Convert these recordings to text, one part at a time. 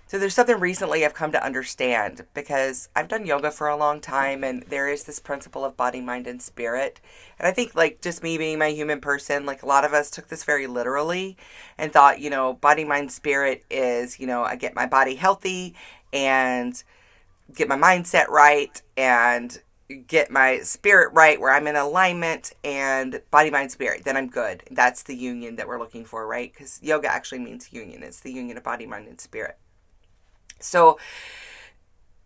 So there's something recently I've come to understand because I've done yoga for a long time and there is this principle of body, mind, and spirit. And I think like just me being my human person, like a lot of us took this very literally and thought, body, mind, spirit is, I get my body healthy and get my mindset right and get my spirit right where I'm in alignment and body, mind, spirit, then I'm good. That's the union that we're looking for, right? Because yoga actually means union. It's the union of body, mind, and spirit. So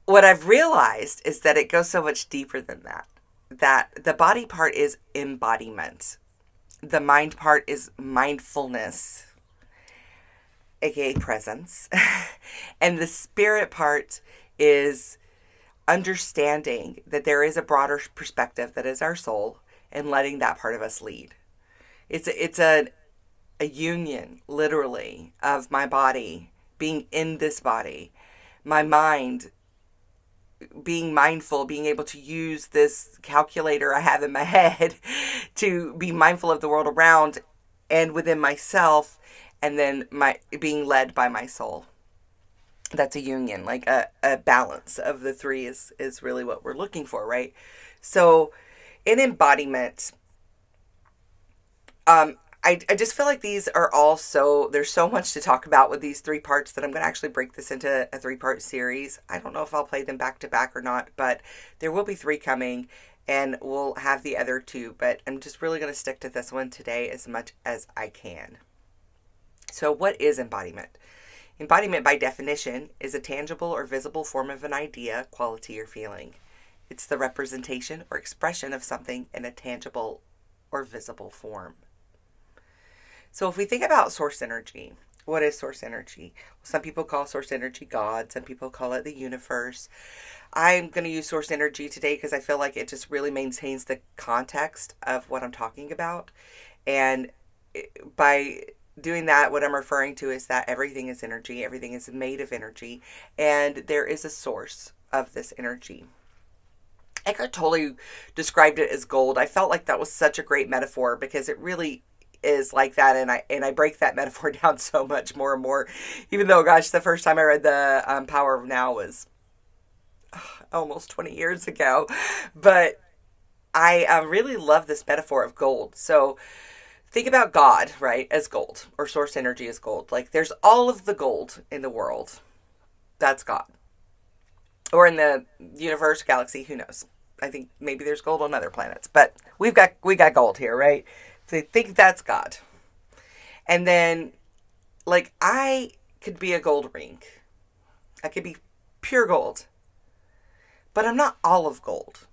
what I've realized is that it goes so much deeper than that. That the body part is embodiment. The mind part is mindfulness, aka presence. And the spirit part is understanding that there is a broader perspective that is our soul and letting that part of us lead. It's a union, literally, of my body being in this body, my mind being mindful, being able to use this calculator I have in my head to be mindful of the world around and within myself, and then my being led by my soul. That's a union, like a balance of the three is really what we're looking for, right? So in embodiment, I just feel like these are all there's so much to talk about with these three parts that I'm going to actually break this into a 3-part series. I don't know if I'll play them back to back or not, but there will be 3 coming and we'll have the other 2, but I'm just really going to stick to this one today as much as I can. So what is embodiment? Embodiment, by definition, is a tangible or visible form of an idea, quality, or feeling. It's the representation or expression of something in a tangible or visible form. So if we think about source energy, what is source energy? Some people call source energy God. Some people call it the universe. I'm going to use source energy today because I feel like it just really maintains the context of what I'm talking about. And by doing that, what I'm referring to is that everything is energy. Everything is made of energy. And there is a source of this energy. Eckhart Tolle described it as gold. I felt like that was such a great metaphor because it really is like that, and I break that metaphor down so much more and more, even though, gosh, the first time I read the Power of Now was almost 20 years ago. But I really love this metaphor of gold. So think about God, right, as gold, or source energy as gold. Like there's all of the gold in the world. That's God. Or in the universe, galaxy, who knows? I think maybe there's gold on other planets, but we got gold here, right? So I think that's God. And then, like, I could be a gold ring. I could be pure gold, but I'm not all of gold.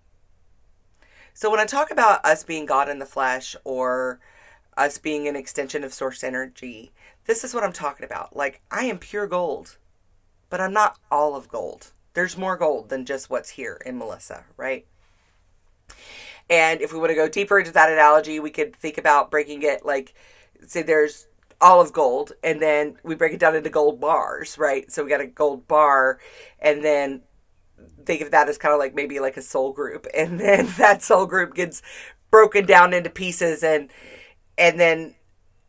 So when I talk about us being God in the flesh or us being an extension of source energy, this is what I'm talking about. Like, I am pure gold, but I'm not all of gold. There's more gold than just what's here in Melissa, right? And if we want to go deeper into that analogy, we could think about breaking it like, say there's olive gold, and then we break it down into gold bars, right? So we got a gold bar, and then think of that as kind of like maybe like a soul group. And then that soul group gets broken down into pieces, and then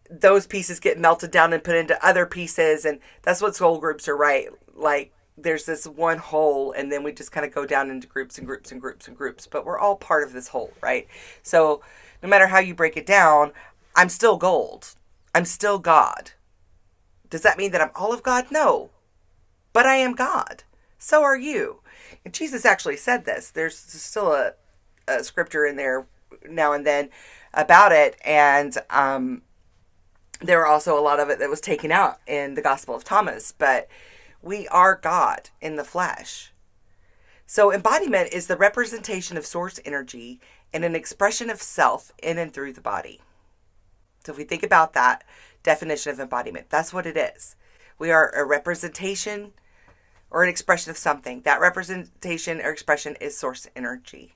those pieces get melted down and put into other pieces. And that's what soul groups are, right? Like, there's this one whole, and then we just kind of go down into groups and groups and groups and groups, but we're all part of this whole, right? So no matter how you break it down, I'm still gold. I'm still God. Does that mean that I'm all of God? No, but I am God. So are you. And Jesus actually said this. There's still a scripture in there now and then about it, and there were also a lot of it that was taken out in the Gospel of Thomas, but we are God in the flesh. So embodiment is the representation of source energy and an expression of self in and through the body. So if we think about that definition of embodiment, that's what it is. We are a representation or an expression of something. That representation or expression is source energy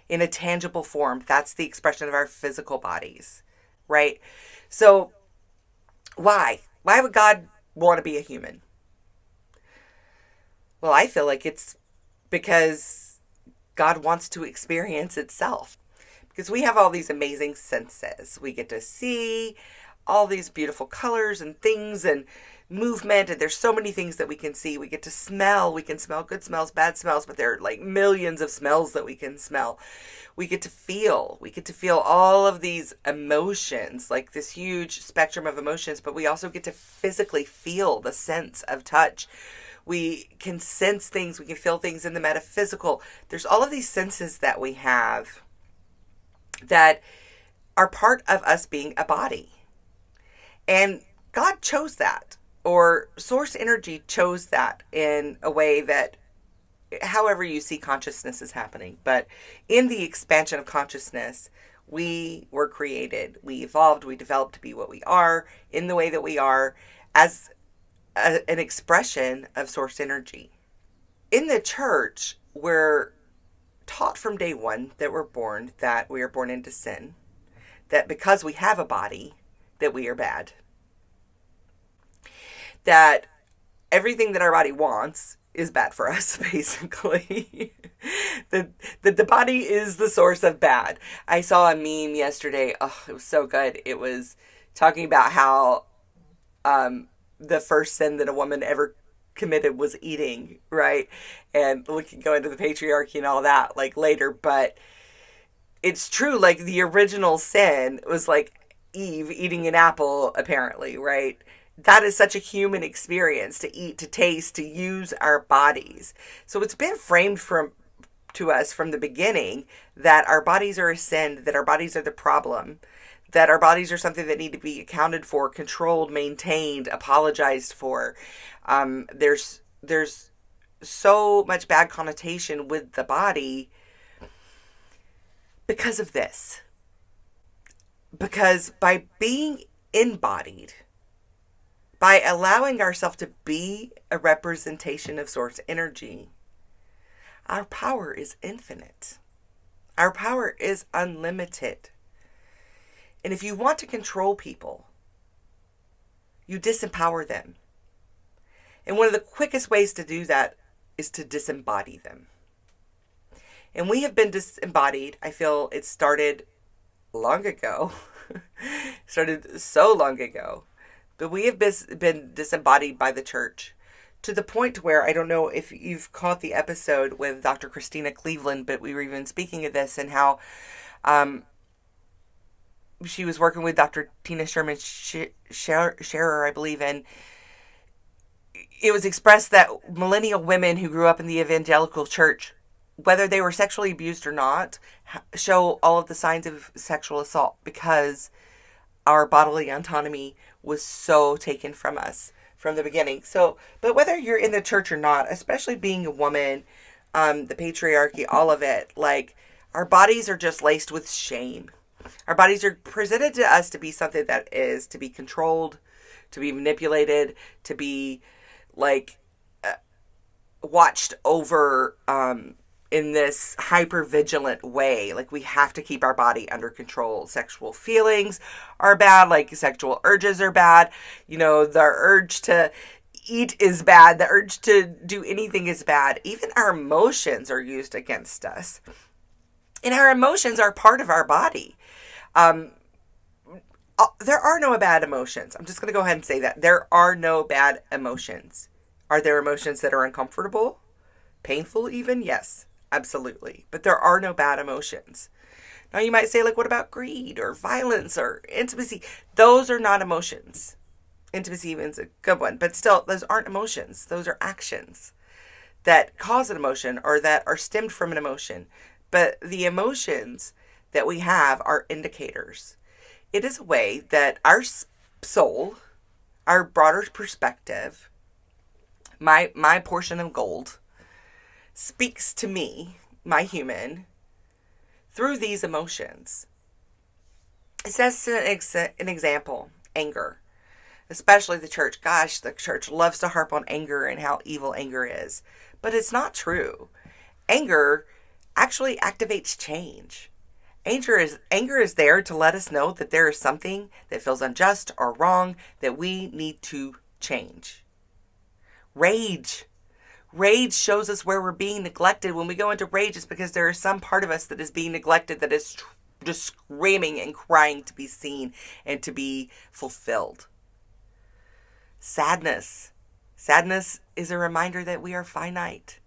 in a tangible form. That's the expression of our physical bodies, right? So why? Why would God want to be a human? Well, I feel like it's because God wants to experience itself. Because we have all these amazing senses. We get to see all these beautiful colors and things and movement, and there's so many things that we can see. We get to smell. We can smell good smells, bad smells, but there are like millions of smells that we can smell. We get to feel. We get to feel all of these emotions, like this huge spectrum of emotions, but we also get to physically feel the sense of touch. We can sense things. We can feel things in the metaphysical. There's all of these senses that we have that are part of us being a body. And God chose that, or source energy chose that in a way that, however you see consciousness is happening. But in the expansion of consciousness, we were created, we evolved, we developed to be what we are in the way that we are as an expression of source energy. In the church, we're taught from day one that we are born into sin, that because we have a body, that we are bad, that everything that our body wants is bad for us, basically. that the body is the source of bad. I saw a meme yesterday. Oh, it was so good. It was talking about how the first sin that a woman ever committed was eating, right? And we can go into the patriarchy and all that like later, but it's true. Like the original sin was like Eve eating an apple, apparently, right? That is such a human experience, to eat, to taste, to use our bodies. So it's been framed to us from the beginning that our bodies are a sin, that our bodies are the problem, that our bodies are something that need to be accounted for, controlled, maintained, apologized for. There's so much bad connotation with the body because of this. Because by being embodied, by allowing ourselves to be a representation of source energy, our power is infinite. Our power is unlimited. And if you want to control people, you disempower them. And one of the quickest ways to do that is to disembody them. And we have been disembodied. I feel it started long ago. Started so long ago. But we have been disembodied by the church to the point where, I don't know if you've caught the episode with Dr. Christina Cleveland, but we were even speaking of this and how she was working with Dr. Tina Sherman Scherer, I believe, and it was expressed that millennial women who grew up in the evangelical church, whether they were sexually abused or not, show all of the signs of sexual assault because our bodily autonomy was so taken from us from the beginning. So, but whether you're in the church or not, especially being a woman, the patriarchy, all of it, like our bodies are just laced with shame. Our bodies are presented to us to be something that is to be controlled, to be manipulated, to be like watched over, in this hyper vigilant way. Like we have to keep our body under control. Sexual feelings are bad. Like sexual urges are bad. You know, the urge to eat is bad. The urge to do anything is bad. Even our emotions are used against us. And our emotions are part of our body. There are no bad emotions. I'm just going to go ahead and say that. There are no bad emotions. Are there emotions that are uncomfortable? Painful even? Yes. Absolutely. But there are no bad emotions. Now you might say, like, what about greed or violence or intimacy? Those are not emotions. Intimacy even is a good one. But still, those aren't emotions. Those are actions that cause an emotion or that are stemmed from an emotion. But the emotions that we have are indicators. It is a way that our soul, our broader perspective, my portion of gold, speaks to me, my human, through these emotions. It says an example, anger. Especially the church. Gosh, the church loves to harp on anger and how evil anger is. But it's not true. Anger actually activates change. Anger is there to let us know that there is something that feels unjust or wrong that we need to change. Rage shows us where we're being neglected. When we go into rage, it's because there is some part of us that is being neglected, that is just screaming and crying to be seen and to be fulfilled. Sadness. Sadness is a reminder that we are finite.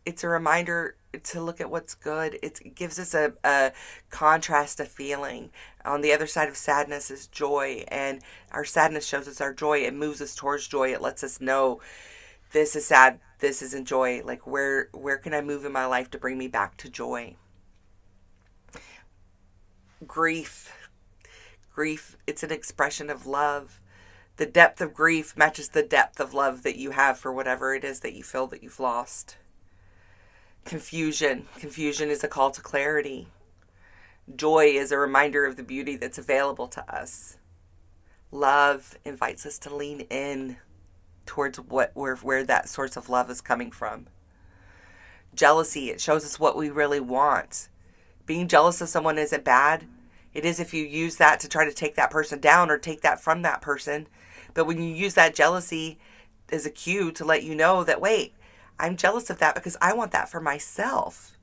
It's a reminder to look at what's good. It gives us a contrast of feeling. On the other side of sadness is joy, and our sadness shows us our joy. It moves us towards joy. It lets us know this is sad, this isn't joy. Like where can I move in my life to bring me back to joy? Grief. Grief, it's an expression of love. The depth of grief matches the depth of love that you have for whatever it is that you feel that you've lost. Confusion. Confusion is a call to clarity. Joy is a reminder of the beauty that's available to us. Love invites us to lean in towards where that source of love is coming from. Jealousy, it shows us what we really want. Being jealous of someone isn't bad. It is if you use that to try to take that person down or take that from that person. But when you use that jealousy as a cue to let you know that, wait, I'm jealous of that because I want that for myself.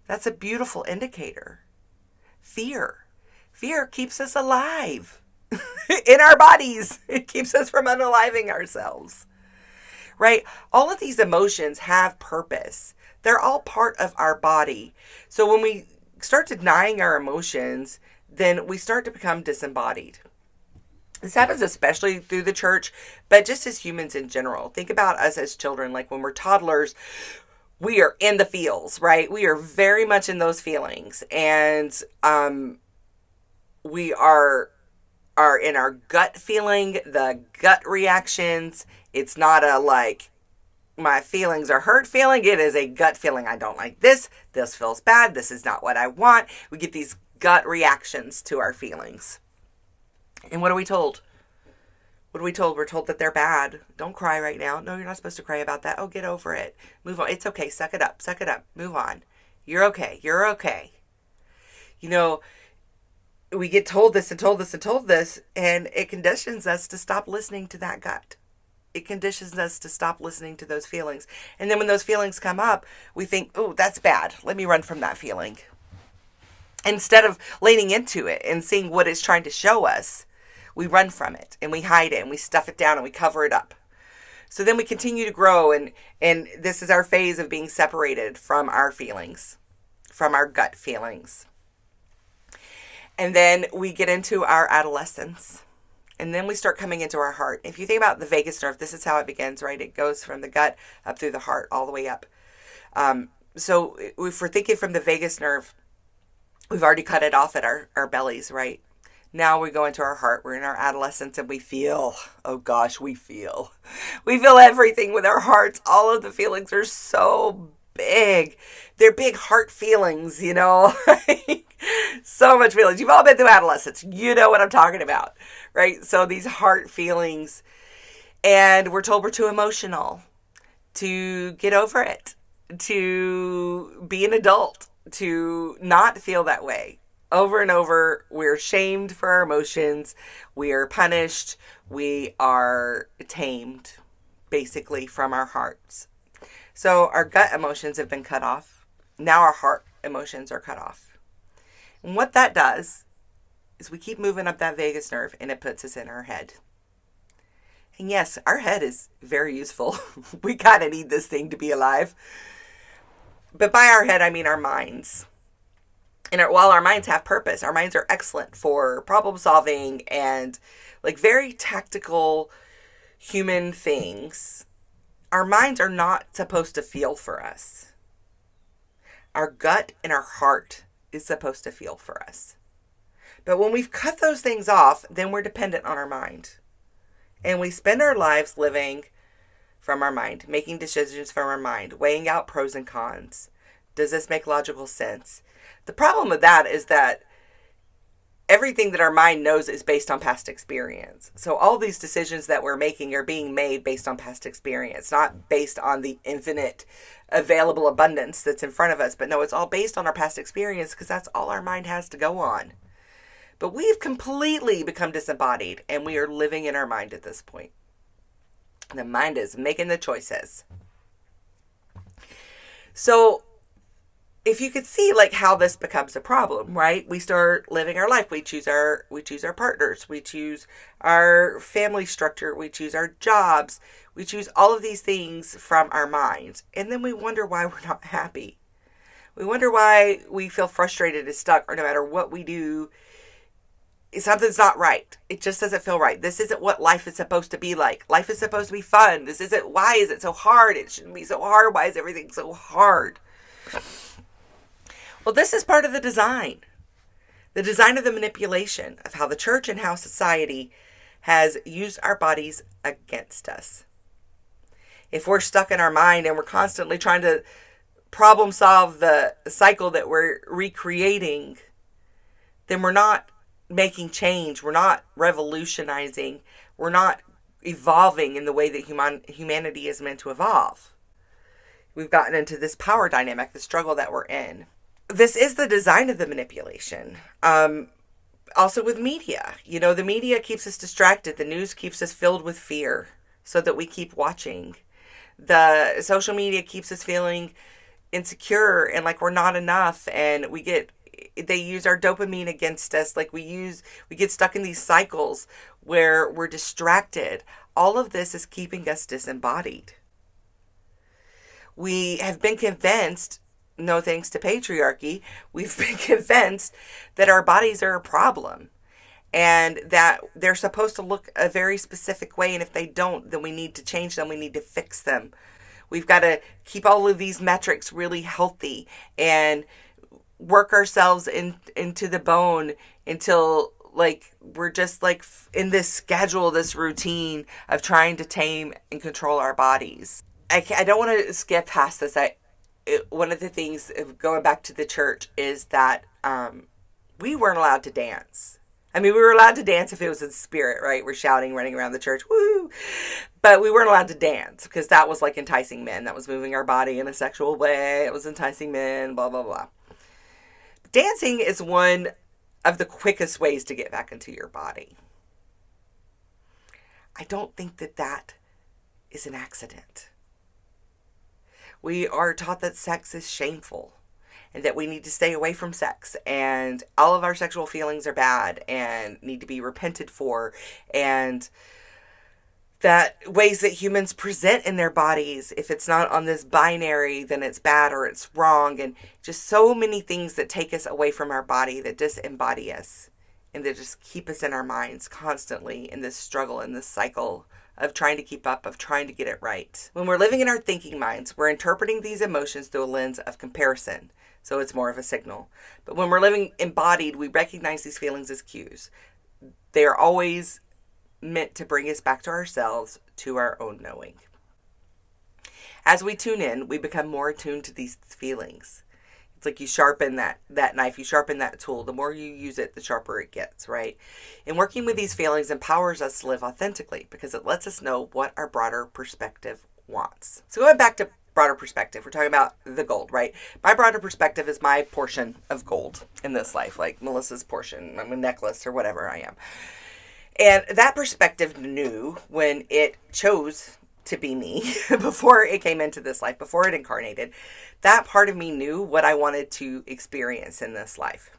That's a beautiful indicator. Fear. Fear keeps us alive in our bodies. It keeps us from unaliving ourselves. Right? All of these emotions have purpose. They're all part of our body. So when we start denying our emotions, then we start to become disembodied. This happens especially through the church, but just as humans in general. Think about us as children. Like when we're toddlers, we are in the feels, right? We are very much in those feelings. And we are in our gut feeling, the gut reactions. It's not a like, my feelings are hurt feeling. It is a gut feeling. I don't like this. This feels bad. This is not what I want. We get these gut reactions to our feelings. And what are we told? What are we told? We're told that they're bad. Don't cry right now. No, you're not supposed to cry about that. Oh, get over it. Move on. It's okay. Suck it up. Suck it up. Move on. You're okay. You're okay. You know, we get told this and told this and told this, and it conditions us to stop listening to that gut. It conditions us to stop listening to those feelings. And then when those feelings come up, we think, oh, that's bad. Let me run from that feeling. Instead of leaning into it and seeing what it's trying to show us, we run from it and we hide it and we stuff it down and we cover it up. So then we continue to grow, and this is our phase of being separated from our feelings, from our gut feelings. And then we get into our adolescence. And then we start coming into our heart. If you think about the vagus nerve, this is how it begins, right? It goes from the gut up through the heart, all the way up. So if we're thinking from the vagus nerve, we've already cut it off at our bellies, right? Now we go into our heart. We're in our adolescence and we feel, oh gosh, we feel everything with our hearts. All of the feelings are so big. They're big heart feelings, you know, so much feelings. You've all been through adolescence. You know what I'm talking about, right? So these heart feelings, and we're told we're too emotional to get over it, to be an adult, to not feel that way. Over and over, we're shamed for our emotions. We are punished. We are tamed, basically, from our hearts. So our gut emotions have been cut off. Now our heart emotions are cut off. And what that does is we keep moving up that vagus nerve, and it puts us in our head. And yes, our head is very useful. We kind of need this thing to be alive. But by our head, I mean our minds. And while our minds have purpose, our minds are excellent for problem solving and like very tactical human things. Our minds are not supposed to feel for us. Our gut and our heart is supposed to feel for us. But when we've cut those things off, then we're dependent on our mind. And we spend our lives living from our mind, making decisions from our mind, weighing out pros and cons. Does this make logical sense? The problem with that is that everything that our mind knows is based on past experience. So all these decisions that we're making are being made based on past experience, not based on the infinite available abundance that's in front of us. But no, it's all based on our past experience because that's all our mind has to go on. But we've completely become disembodied, and we are living in our mind at this point. The mind is making the choices. So if you could see like how this becomes a problem, right? We start living our life. We choose our partners. We choose our family structure. We choose our jobs. We choose all of these things from our minds. And then we wonder why we're not happy. We wonder why we feel frustrated and stuck, or no matter what we do, something's not right. It just doesn't feel right. This isn't what life is supposed to be like. Life is supposed to be fun. Why is it so hard? It shouldn't be so hard. Why is everything so hard? Well, this is part of the design. The design of the manipulation of how the church and how society has used our bodies against us. If we're stuck in our mind and we're constantly trying to problem solve the cycle that we're recreating, then we're not making change. We're not revolutionizing. We're not evolving in the way that humanity is meant to evolve. We've gotten into this power dynamic, the struggle that we're in. This is the design of the manipulation. Also with media. The media keeps us distracted. The news keeps us filled with fear so that we keep watching. The social media keeps us feeling insecure and like we're not enough, and they use our dopamine against us. Like we get stuck in these cycles where we're distracted. All of this is keeping us disembodied. We have been convinced, no thanks to patriarchy, we've been convinced that our bodies are a problem and that they're supposed to look a very specific way. And if they don't, then we need to change them. We need to fix them. We've got to keep all of these metrics really healthy and work ourselves into the bone until like we're just like in this schedule, this routine of trying to tame and control our bodies. I don't want to skip past this. One of the things going back to the church is that we weren't allowed to dance. I mean, we were allowed to dance if it was in spirit, right? We're shouting, running around the church, woo! But we weren't allowed to dance because that was like enticing men. That was moving our body in a sexual way. It was enticing men, blah, blah, blah. Dancing is one of the quickest ways to get back into your body. I don't think that is an accident. We are taught that sex is shameful and that we need to stay away from sex, and all of our sexual feelings are bad and need to be repented for, and that ways that humans present in their bodies, if it's not on this binary, then it's bad or it's wrong, and just so many things that take us away from our body, that disembody us and that just keep us in our minds constantly in this struggle, in this cycle of trying to keep up, of trying to get it right. When we're living in our thinking minds, we're interpreting these emotions through a lens of comparison, so it's more of a signal. But when we're living embodied, we recognize these feelings as cues. They are always meant to bring us back to ourselves, to our own knowing. As we tune in, we become more attuned to these feelings. It's like you sharpen that knife, you sharpen that tool. The more you use it, the sharper it gets, right? And working with these feelings empowers us to live authentically because it lets us know what our broader perspective wants. So going back to broader perspective, we're talking about the gold, right? My broader perspective is my portion of gold in this life, like Melissa's portion, I'm a necklace or whatever I am. And that perspective knew when it chose to be me, before it came into this life, before it incarnated, that part of me knew what I wanted to experience in this life.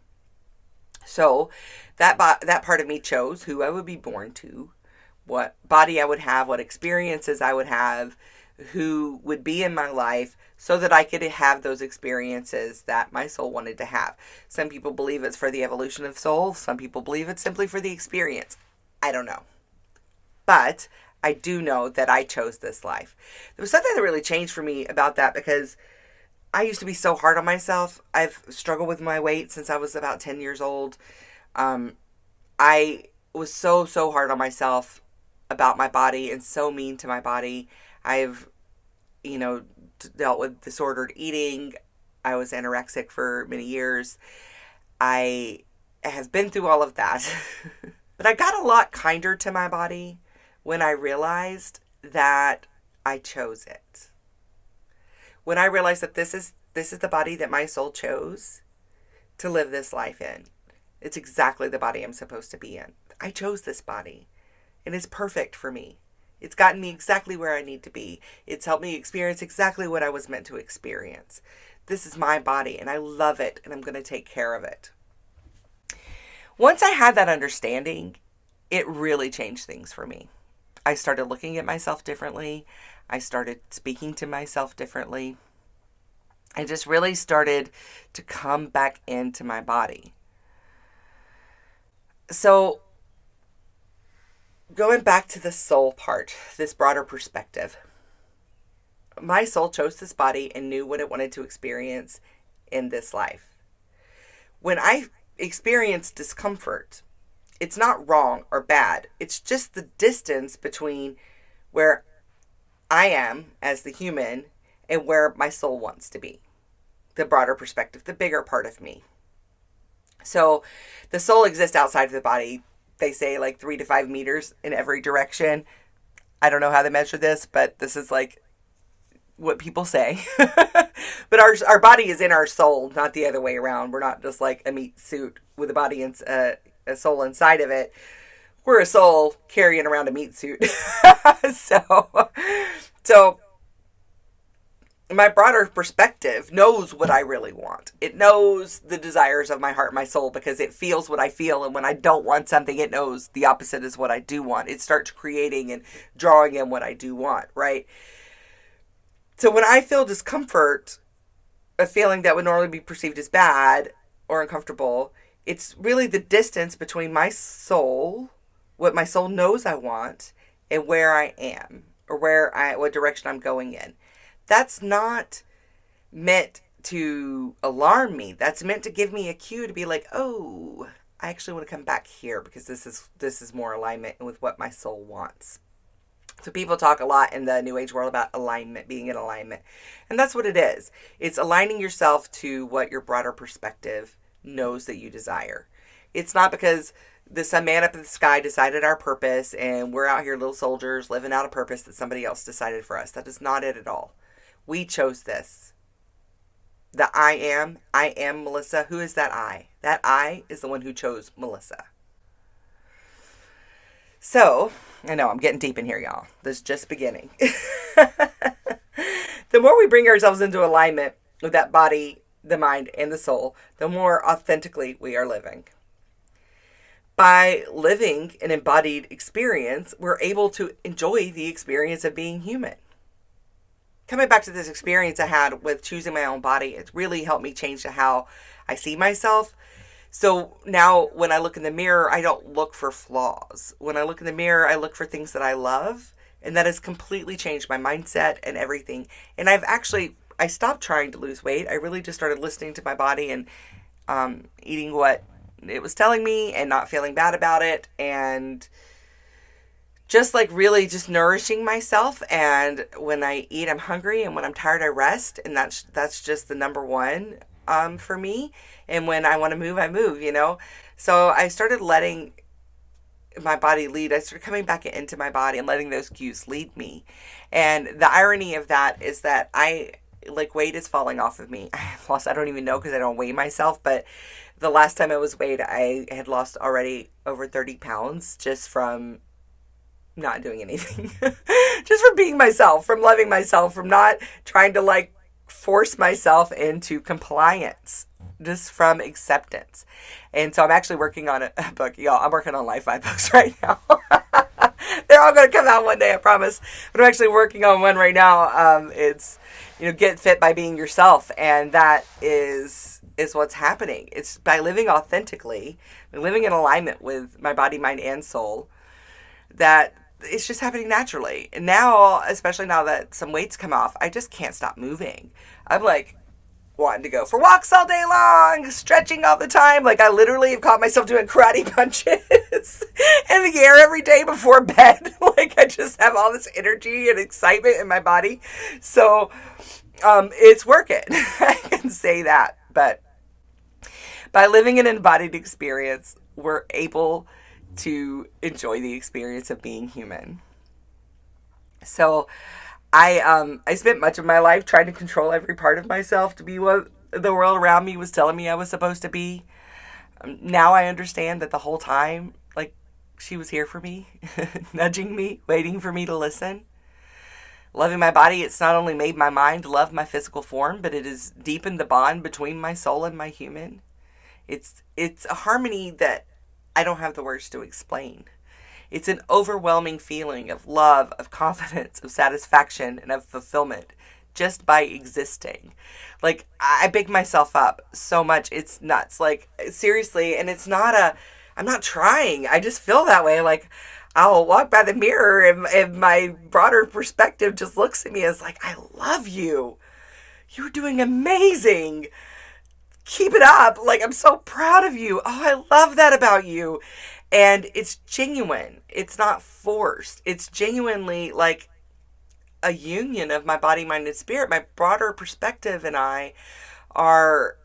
So that part of me chose who I would be born to, what body I would have, what experiences I would have, who would be in my life, so that I could have those experiences that my soul wanted to have. Some people believe it's for the evolution of soul. Some people believe it's simply for the experience. I don't know. But I do know that I chose this life. There was something that really changed for me about that because I used to be so hard on myself. I've struggled with my weight since I was about 10 years old. I was so hard on myself about my body and so mean to my body. I've, dealt with disordered eating. I was anorexic for many years. I have been through all of that. But I got a lot kinder to my body when I realized that I chose it. When I realized that this is the body that my soul chose to live this life in. It's exactly the body I'm supposed to be in. I chose this body. And it's perfect for me. It's gotten me exactly where I need to be. It's helped me experience exactly what I was meant to experience. this is my body and I love it and I'm going to take care of it. Once I had that understanding, it really changed things for me. I started looking at myself differently. I started speaking to myself differently. I just really started to come back into my body. So, going back to the soul part, this broader perspective, my soul chose this body and knew what it wanted to experience in this life. When I experience discomfort, it's not wrong or bad. It's just the distance between where I am as the human and where my soul wants to be. The broader perspective, the bigger part of me. So the soul exists outside of the body. They say like 3 to 5 meters in every direction. I don't know how they measure this, but this is like what people say. But our body is in our soul, not the other way around. We're not just like a meat suit with a body and a soul inside of it. We're a soul carrying around a meat suit. So my broader perspective knows what I really want. It knows the desires of my heart and my soul because it feels what I feel. And when I don't want something, it knows the opposite is what I do want. It starts creating and drawing in what I do want, right? So when I feel discomfort, a feeling that would normally be perceived as bad or uncomfortable, it's really the distance between my soul, what my soul knows I want, and where I am or what direction I'm going in. That's not meant to alarm me. That's meant to give me a cue to be like, oh, I actually want to come back here because this is more alignment with what my soul wants. So people talk a lot in the New Age world about alignment, being in alignment. And that's what it is. It's aligning yourself to what your broader perspective knows that you desire. It's not because some man up in the sky decided our purpose and we're out here little soldiers living out a purpose that somebody else decided for us. That is not it at all. We chose this. The I am Melissa. Who is that I? That I is the one who chose Melissa. So, I know I'm getting deep in here, y'all. This is just beginning. The more we bring ourselves into alignment with that body, the mind, and the soul, the more authentically we are living. By living an embodied experience, we're able to enjoy the experience of being human. Coming back to this experience I had with choosing my own body, it really helped me change to how I see myself. So now when I look in the mirror, I don't look for flaws. When I look in the mirror, I look for things that I love. And that has completely changed my mindset and everything. And I stopped trying to lose weight. I really just started listening to my body and eating what it was telling me and not feeling bad about it. And just like really just nourishing myself. And when I eat, I'm hungry. And when I'm tired, I rest. And that's just the number one for me. And when I want to move, I move, So I started letting my body lead. I started coming back into my body and letting those cues lead me. And the irony of that is that weight is falling off of me. I don't even know because I don't weigh myself. But the last time I was weighed, I had lost already over 30 pounds just from not doing anything. Just from being myself, from loving myself, from not trying to force myself into compliance, just from acceptance. And so I'm actually working on a book. Y'all, I'm working on like 5 books right now. They're all going to come out one day, I promise. But I'm actually working on one right now. It's, get fit by being yourself. And that is what's happening. It's by living authentically, living in alignment with my body, mind, and soul, that it's just happening naturally. And now, especially now that some weight's come off, I just can't stop moving. I'm wanting to go for walks all day long, stretching all the time. I literally have caught myself doing karate punches in the air every day before bed. I just have all this energy and excitement in my body. So, it's working. I can say that. But by living an embodied experience, we're able to enjoy the experience of being human. So I spent much of my life trying to control every part of myself to be what the world around me was telling me I was supposed to be. Now I understand that the whole time, she was here for me, nudging me, waiting for me to listen. Loving my body, it's not only made my mind love my physical form, but it has deepened the bond between my soul and my human. It's a harmony that I don't have the words to explain. It's an overwhelming feeling of love, of confidence, of satisfaction, and of fulfillment just by existing. Like, I big myself up so much. It's nuts. Like, seriously. And I'm not trying. I just feel that way. Like, I'll walk by the mirror and my broader perspective just looks at me as like, I love you. You're doing amazing. Keep it up. Like, I'm so proud of you. Oh, I love that about you. And it's genuine. It's not forced. It's genuinely like a union of my body, mind, and spirit. My broader perspective and I are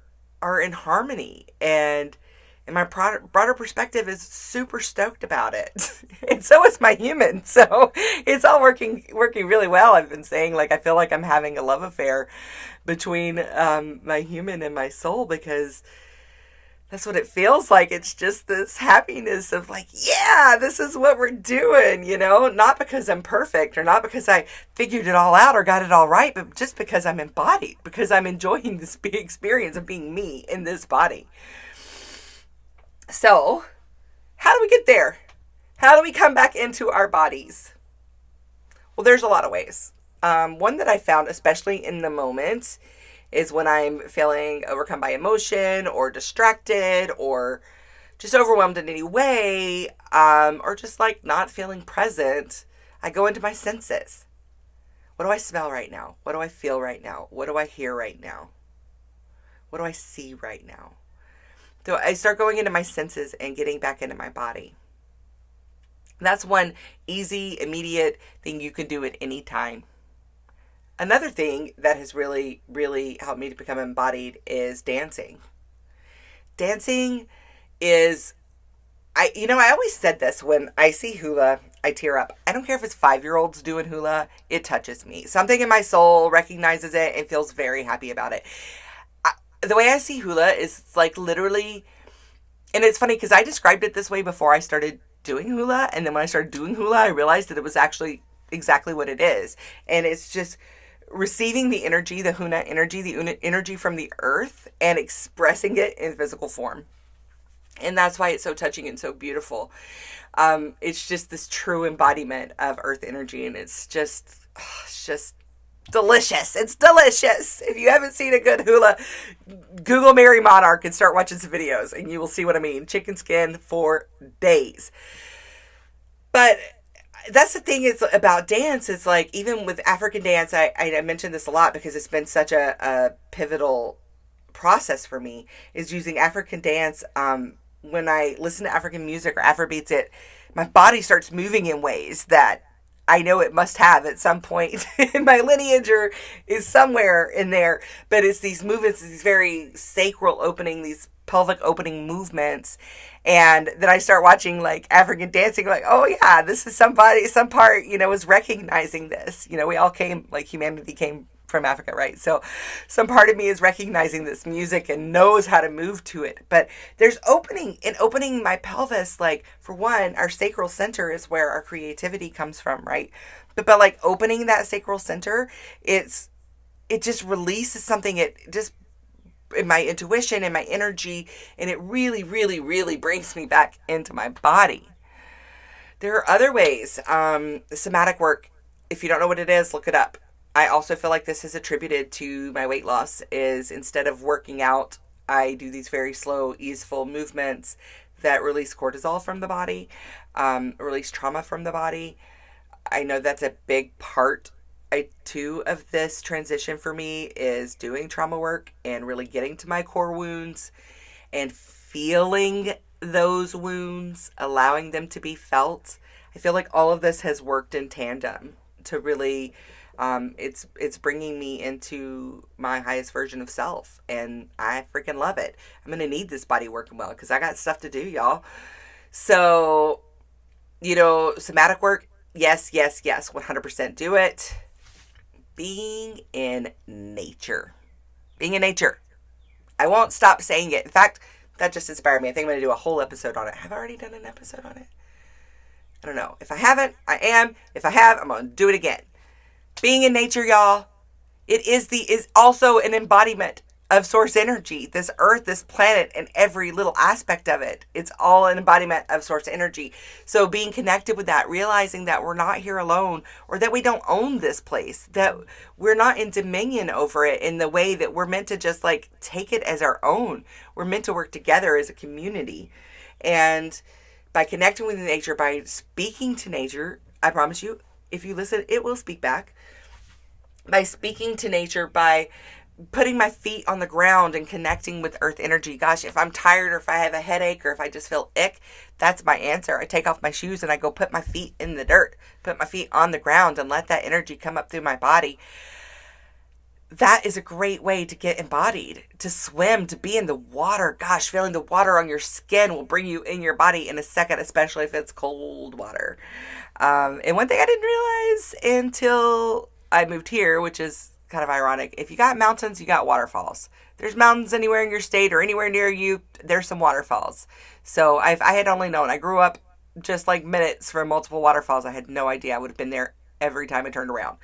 in harmony, and my broader perspective is super stoked about it. And so is my human. So it's all working really well. I've been saying, like, I feel like I'm having a love affair between my human and my soul, because that's what it feels like. It's just this happiness of like, yeah, this is what we're doing, not because I'm perfect or not because I figured it all out or got it all right, but just because I'm embodied, because I'm enjoying this experience of being me in this body. So, how do we get there? How do we come back into our bodies? Well, there's a lot of ways. One that I found, especially in the moment, is when I'm feeling overcome by emotion or distracted or just overwhelmed in any way, or just like not feeling present, I go into my senses. What do I smell right now? What do I feel right now? What do I hear right now? What do I see right now? So I start going into my senses and getting back into my body. That's one easy, immediate thing you can do at any time. Another thing that has really, really helped me to become embodied is dancing. Dancing is, I always said this, when I see hula, I tear up. I don't care if it's 5-year-olds doing hula, it touches me. Something in my soul recognizes it and feels very happy about it. The way I see hula is like literally, and it's funny because I described it this way before I started doing hula, and then when I started doing hula, I realized that it was actually exactly what it is. And it's just receiving the energy, the huna energy, the energy from the earth, and expressing it in physical form. And that's why it's so touching and so beautiful. It's just this true embodiment of earth energy, and it's just delicious. It's delicious. If you haven't seen a good hula, Google Mary Monarch and start watching some videos, and you will see what I mean. Chicken skin for days. But that's the thing is about dance. It's like, even with African dance, I mentioned this a lot because it's been such a pivotal process for me, is using African dance. When I listen to African music or Afrobeats, my body starts moving in ways that I know it must have at some point in my lineage or is somewhere in there. But it's these movements, these very sacral opening, these pelvic opening movements. And then I start watching like African dancing, like, oh yeah, this is some part, is recognizing this. We all came, like humanity came from Africa, right? So some part of me is recognizing this music and knows how to move to it. But there's opening my pelvis. Like, for one, our sacral center is where our creativity comes from, right? But like opening that sacral center, it just releases something. It just, in my intuition and my energy, and it really, really, really brings me back into my body. There are other ways. Somatic work, if you don't know what it is, look it up. I also feel like this is attributed to my weight loss, is instead of working out, I do these very slow, easeful movements that release cortisol from the body, release trauma from the body. I know that's a big part, too, of this transition for me, is doing trauma work and really getting to my core wounds and feeling those wounds, allowing them to be felt. I feel like all of this has worked in tandem to really... it's bringing me into my highest version of self, and I freaking love it. I'm going to need this body working well because I got stuff to do, y'all. So, somatic work, yes, 100% do it. Being in nature. I won't stop saying it. In fact, that just inspired me. I think I'm going to do a whole episode on it. Have I already done an episode on it? I don't know. If I haven't, I am. If I have, I'm going to do it again. Being in nature, y'all, it is also an embodiment of source energy. This earth, this planet, and every little aspect of it. It's all an embodiment of source energy. So being connected with that, realizing that we're not here alone, or that we don't own this place, that we're not in dominion over it in the way that we're meant to just like take it as our own. We're meant to work together as a community. And by connecting with nature, by speaking to nature, I promise you, if you listen, it will speak back. By speaking to nature, by putting my feet on the ground and connecting with earth energy. Gosh, if I'm tired or if I have a headache or if I just feel ick, that's my answer. I take off my shoes and I go put my feet in the dirt, put my feet on the ground and let that energy come up through my body. That is a great way to get embodied, to swim, to be in the water. Gosh, feeling the water on your skin will bring you in your body in a second, especially if it's cold water. And one thing I didn't realize until I moved here, which is kind of ironic. If you got mountains, you got waterfalls. There's mountains anywhere in your state or anywhere near you, there's some waterfalls. So I had only known. I grew up just like minutes from multiple waterfalls. I had no idea. I would have been there every time I turned around.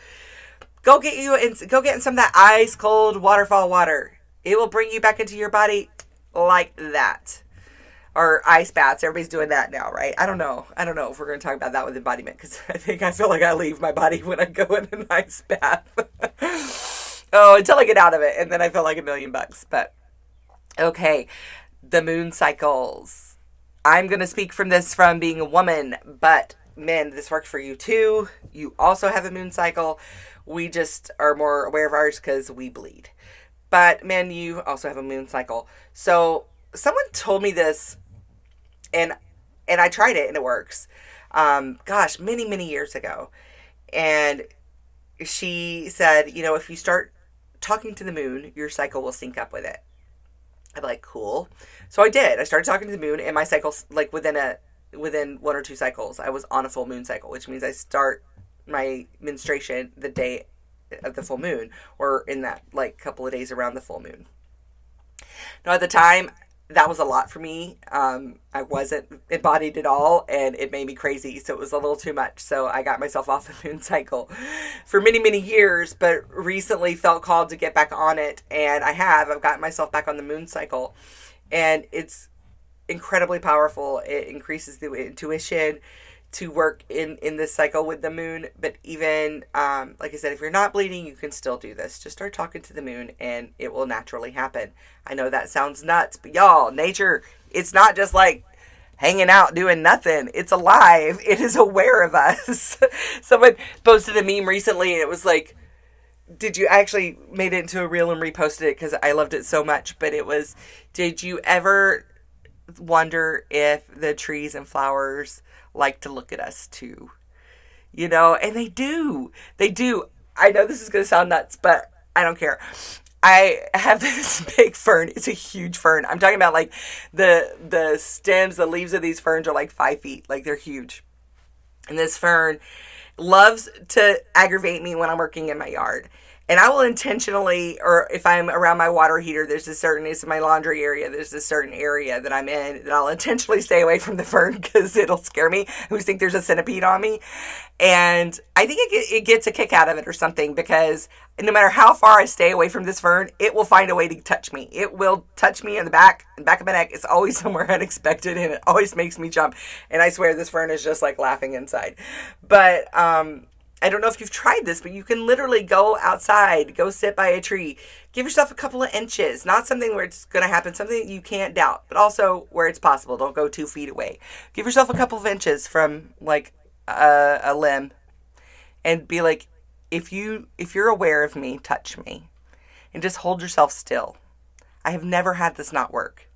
Go get in some of that ice cold waterfall water. It will bring you back into your body like that. Or ice baths. Everybody's doing that now, right? I don't know if we're going to talk about that with embodiment, because I feel like I leave my body when I go in an ice bath. Oh, until I get out of it, and then I feel like $1,000,000. But okay, the moon cycles. I'm going to speak from being a woman, but men, this works for you too. You also have a moon cycle. We just are more aware of ours because we bleed. But men, you also have a moon cycle. So someone told me this, and I tried it and it works. Gosh, many years ago, and she said, if you start talking to the moon, your cycle will sync up with it. I'm like, cool. So I did. I started talking to the moon, and my cycle, like within 1 or 2 cycles, I was on a full moon cycle, which means I start my menstruation the day of the full moon, or in that like couple of days around the full moon. Now at the time, that was a lot for me. I wasn't embodied at all, and it made me crazy, so it was a little too much. So I got myself off the moon cycle for many years, but recently felt called to get back on it, and I've gotten myself back on the moon cycle, and it's incredibly powerful. It increases the intuition to work in this cycle with the moon. But even, like I said, if you're not bleeding, you can still do this. Just start talking to the moon and it will naturally happen. I know that sounds nuts, but y'all, nature, it's not just like hanging out doing nothing. It's alive. It is aware of us. Someone posted a meme recently and it was like, I actually made it into a reel and reposted it because I loved it so much, but it was, did you ever wonder if the trees and flowers like to look at us too? And they do. I know this is going to sound nuts, but I don't care. I have this big fern. It's a huge fern. I'm talking about like the stems, the leaves of these ferns are like 5 feet. Like they're huge. And this fern loves to aggravate me when I'm working in my yard. And I will intentionally, or if I'm around my water heater, it's my laundry area, there's a certain area that I'm in that I'll intentionally stay away from the fern because it'll scare me. I always think there's a centipede on me. And I think it gets a kick out of it or something, because no matter how far I stay away from this fern, it will find a way to touch me. It will touch me in the back of my neck. It's always somewhere unexpected, and it always makes me jump. And I swear this fern is just like laughing inside. But, I don't know if you've tried this, but you can literally go outside, go sit by a tree, give yourself a couple of inches, not something where it's going to happen, something you can't doubt, but also where it's possible. Don't go 2 feet away. Give yourself a couple of inches from like a limb and be like, if you're aware of me, touch me, and just hold yourself still. I have never had this not work.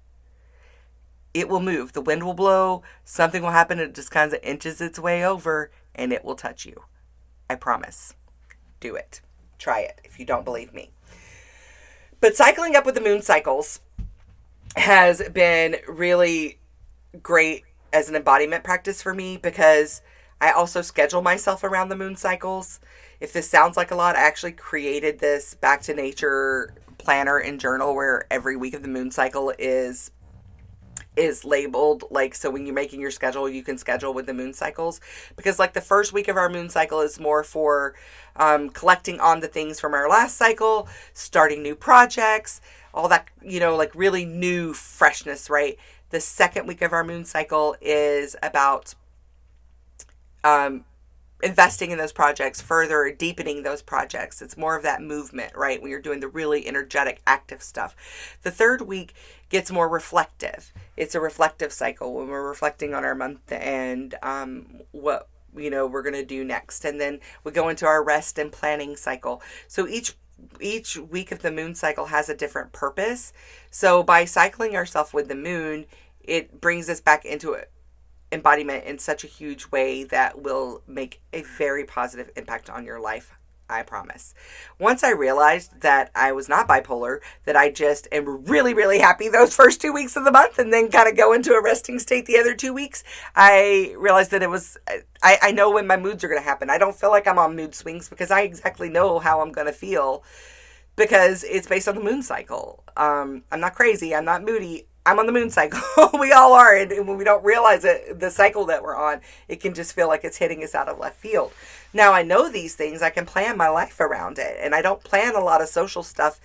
It will move. The wind will blow. Something will happen. It just kind of inches its way over and it will touch you. I promise. Do it. Try it if you don't believe me. But cycling up with the moon cycles has been really great as an embodiment practice for me, because I also schedule myself around the moon cycles. If this sounds like a lot, I actually created this Back to Nature planner and journal where every week of the moon cycle is is labeled, like, so when you're making your schedule, you can schedule with the moon cycles, because like the first week of our moon cycle is more for collecting on the things from our last cycle, starting new projects, all that, like really new freshness, right? The second week of our moon cycle is about um, investing in those projects, further deepening those projects. It's more of that movement, right? When you're doing the really energetic, active stuff. The third week gets more reflective. It's a reflective cycle when we're reflecting on our month and what we're going to do next. And then we go into our rest and planning cycle. So each week of the moon cycle has a different purpose. So by cycling ourselves with the moon, it brings us back into it embodiment in such a huge way that will make a very positive impact on your life. I promise. Once I realized that I was not bipolar, that I just am really, really happy those first 2 weeks of the month and then kind of go into a resting state the other 2 weeks, I realized that I know when my moods are going to happen. I don't feel like I'm on mood swings because I exactly know how I'm going to feel because it's based on the moon cycle. I'm not crazy. I'm not moody. I'm on the moon cycle. We all are. And when we don't realize it, the cycle that we're on, it can just feel like it's hitting us out of left field. Now I know these things. I can plan my life around it. And I don't plan a lot of social stuff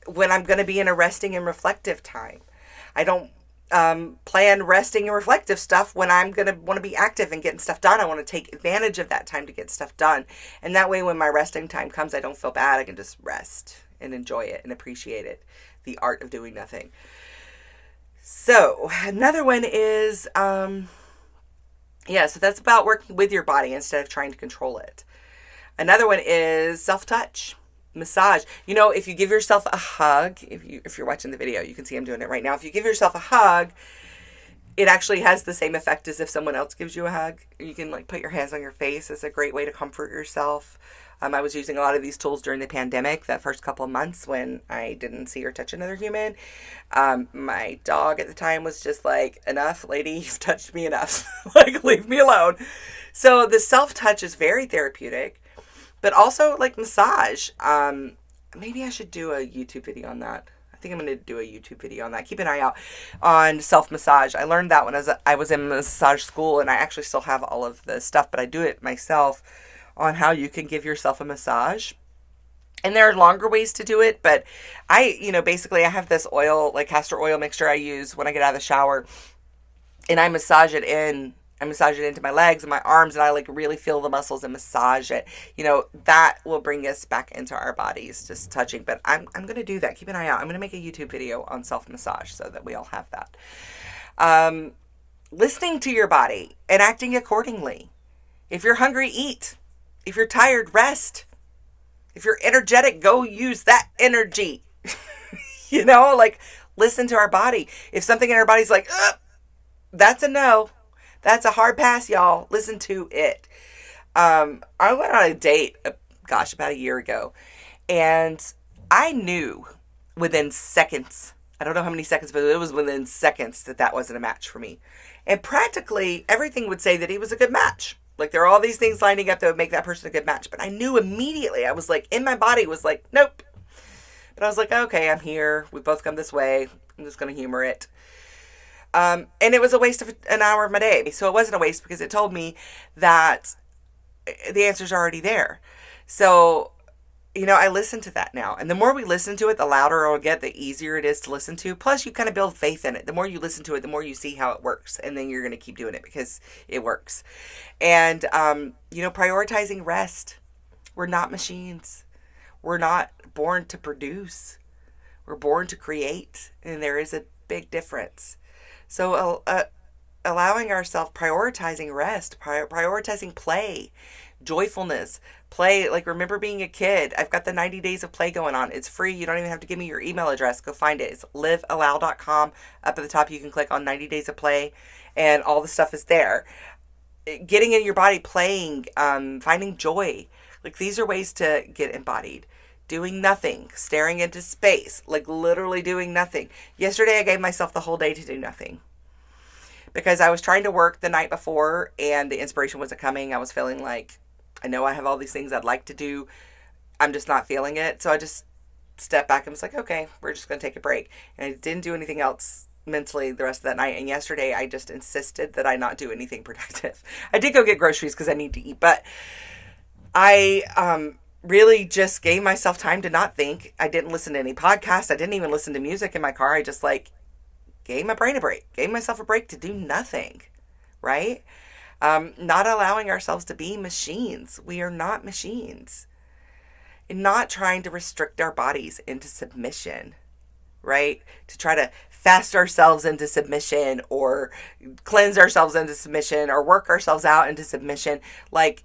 when I'm going to be in a resting and reflective time. I don't plan resting and reflective stuff when I'm going to want to be active and getting stuff done. I want to take advantage of that time to get stuff done. And that way when my resting time comes, I don't feel bad. I can just rest and enjoy it and appreciate it. The art of doing nothing. So another one is, so that's about working with your body instead of trying to control it. Another one is self-touch, massage. If you give yourself a hug, if you're watching the video, you can see I'm doing it right now. If you give yourself a hug, it actually has the same effect as if someone else gives you a hug. You can like put your hands on your face. It's a great way to comfort yourself. I was using a lot of these tools during the pandemic, that first couple of months when I didn't see or touch another human. My dog at the time was just like, enough, lady, you've touched me enough. Like, leave me alone. So the self-touch is very therapeutic, but also like massage. Maybe I should do a YouTube video on that. I think I'm going to do a YouTube video on that. Keep an eye out on self-massage. I learned that when I was in massage school, and I actually still have all of the stuff, but I do it myself on how you can give yourself a massage. And there are longer ways to do it, but basically I have this oil, like castor oil mixture I use when I get out of the shower, and I massage it into my legs and my arms, and I like really feel the muscles and massage it. That will bring us back into our bodies, just touching. But I'm going to do that. Keep an eye out. I'm going to make a YouTube video on self-massage so that we all have that. Listening to your body and acting accordingly. If you're hungry, eat. If you're tired, rest. If you're energetic, go use that energy. Like listen to our body. If something in our body's like, that's a no. That's a hard pass, y'all. Listen to it. I went on a date, about a year ago, and I knew within seconds, I don't know how many seconds, but it was within seconds that wasn't a match for me. And practically everything would say that he was a good match. Like there are all these things lining up that would make that person a good match. But I knew immediately. I was like, in my body was like, nope. But I was like, okay, I'm here. We both come this way. I'm just going to humor it. And it was a waste of an hour of my day. So it wasn't a waste because it told me that the answers are already there. So, I listen to that now. And the more we listen to it, the louder it'll get, the easier it is to listen to. Plus, you kind of build faith in it. The more you listen to it, the more you see how it works. And then you're going to keep doing it because it works. And, prioritizing rest. We're not machines. We're not born to produce. We're born to create. And there is a big difference. So allowing ourselves, prioritizing rest, prioritizing play, joyfulness, play. Like, remember being a kid. I've got the 90 days of play going on. It's free. You don't even have to give me your email address. Go find it. It's liveallow.com. Up at the top, you can click on 90 days of play, and all the stuff is there. Getting in your body, playing, finding joy. Like, these are ways to get embodied. Doing nothing, staring into space, like literally doing nothing. Yesterday, I gave myself the whole day to do nothing because I was trying to work the night before and the inspiration wasn't coming. I was feeling like, I know I have all these things I'd like to do. I'm just not feeling it. So I just stepped back and was like, okay, we're just going to take a break. And I didn't do anything else mentally the rest of that night. And yesterday I just insisted that I not do anything productive. I did go get groceries because I need to eat, but I really just gave myself time to not think. I didn't listen to any podcasts. I didn't even listen to music in my car. I just like gave my brain a break, gave myself a break to do nothing, right? Not allowing ourselves to be machines. We are not machines. And not trying to restrict our bodies into submission, right? To try to fast ourselves into submission or cleanse ourselves into submission or work ourselves out into submission. Like,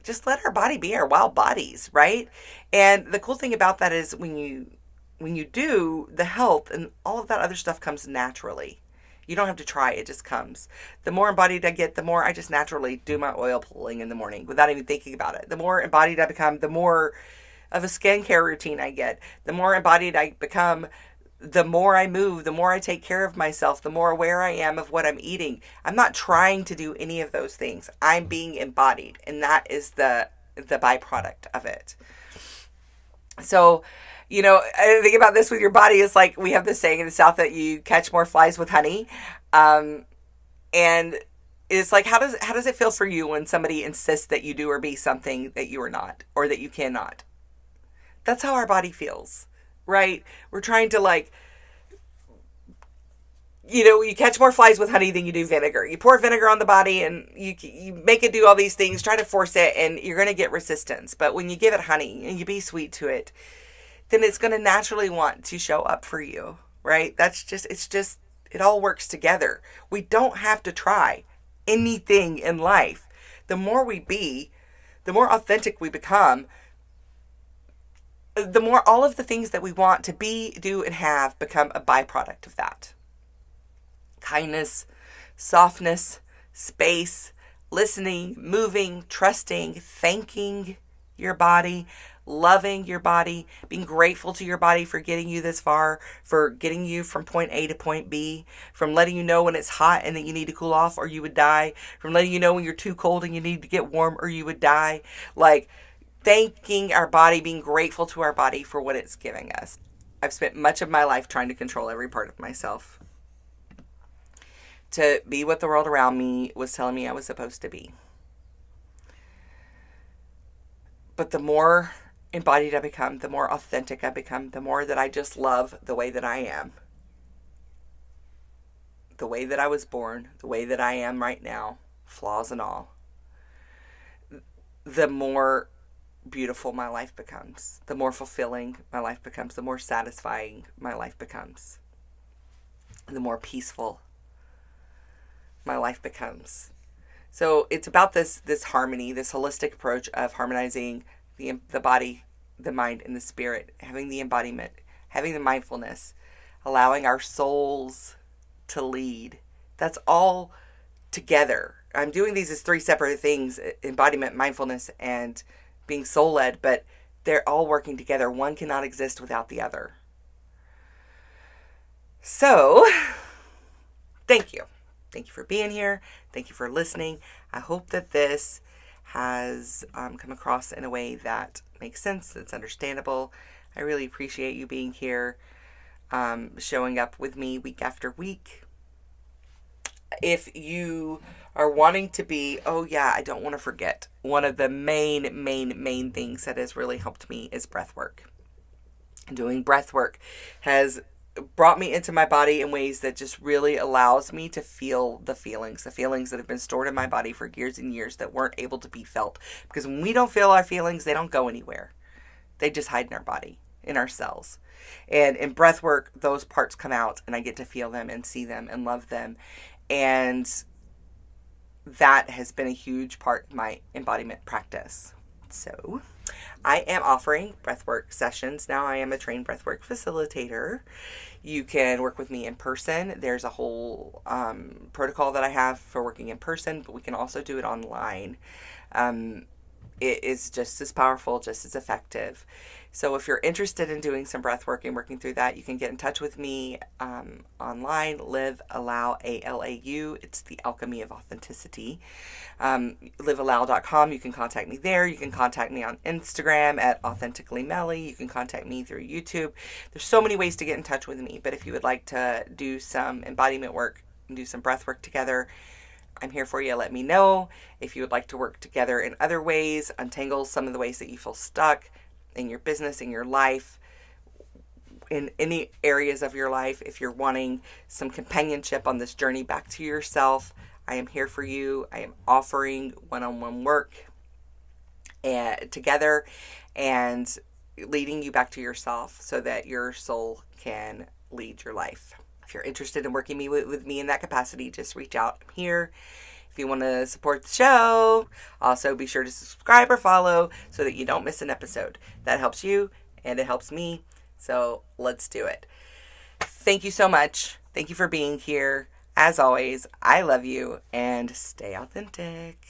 just let our body be our wild bodies, right? And the cool thing about that is when you do, the health and all of that other stuff comes naturally. You don't have to try, it just comes. The more embodied I get, the more I just naturally do my oil pulling in the morning without even thinking about it. The more embodied I become, the more of a skincare routine I get. The more embodied I become, the more I move, the more I take care of myself, the more aware I am of what I'm eating. I'm not trying to do any of those things. I'm being embodied, and that is the byproduct of it. So, I think about this with your body is like we have this saying in the South that you catch more flies with honey. And it's like how does it feel for you when somebody insists that you do or be something that you are not or that you cannot? That's how our body feels, right? We're trying to you catch more flies with honey than you do vinegar. You pour vinegar on the body and you make it do all these things, try to force it, and you're going to get resistance. But when you give it honey and you be sweet to it, then it's going to naturally want to show up for you, right? It all works together. We don't have to try anything in life. The more we be, the more authentic we become, the more all of the things that we want to be, do, and have become a byproduct of that. Kindness, softness, space, listening, moving, trusting, thanking your body, loving your body, being grateful to your body for getting you this far, for getting you from point A to point B, from letting you know when it's hot and that you need to cool off or you would die, from letting you know when you're too cold and you need to get warm or you would die. Like, thanking our body, being grateful to our body for what it's giving us. I've spent much of my life trying to control every part of myself to be what the world around me was telling me I was supposed to be. But the more embodied I become, the more authentic I become, the more that I just love the way that I am. The way that I was born, the way that I am right now, flaws and all. The more beautiful my life becomes, the more fulfilling my life becomes, the more satisfying my life becomes, the more peaceful my life becomes. So it's about this harmony, this holistic approach of harmonizing the body, the mind, and the spirit, having the embodiment, having the mindfulness, allowing our souls to lead. That's all together. I'm doing these as three separate things: embodiment, mindfulness, and being soul-led, but they're all working together. One cannot exist without the other. So, thank you. Thank you for being here. Thank you for listening. I hope that this has come across in a way that makes sense, that's understandable. I really appreciate you being here, showing up with me week after week. If you are wanting to be, I don't want to forget, one of the main things that has really helped me is breath work. Doing breath work has brought me into my body in ways that just really allows me to feel the feelings that have been stored in my body for years and years that weren't able to be felt. Because when we don't feel our feelings, they don't go anywhere. They just hide in our body, in our cells. And in breath work, those parts come out and I get to feel them and see them and love them. And that has been a huge part of my embodiment practice. So I am offering breathwork sessions. Now I am a trained breathwork facilitator. You can work with me in person. There's a whole protocol that I have for working in person, but we can also do it online. it is just as powerful, just as effective. So if you're interested in doing some breath work and working through that, you can get in touch with me online. Live Allow, ALAU. It's the alchemy of authenticity. Liveallow.com. You can contact me there. You can contact me on Instagram at authenticallymelly. You can contact me through YouTube. There's so many ways to get in touch with me. But if you would like to do some embodiment work and do some breath work together, I'm here for you. Let me know. If you would like to work together in other ways, untangle some of the ways that you feel stuck in your business, in your life, in any areas of your life, if you're wanting some companionship on this journey back to yourself, I am here for you. I am offering one-on-one work together and leading you back to yourself so that your soul can lead your life. If you're interested in working with me in that capacity, just reach out. I'm here. If you want to support the show, also be sure to subscribe or follow so that you don't miss an episode. That helps you and it helps me. So let's do it. Thank you so much. Thank you for being here. As always, I love you and stay authentic.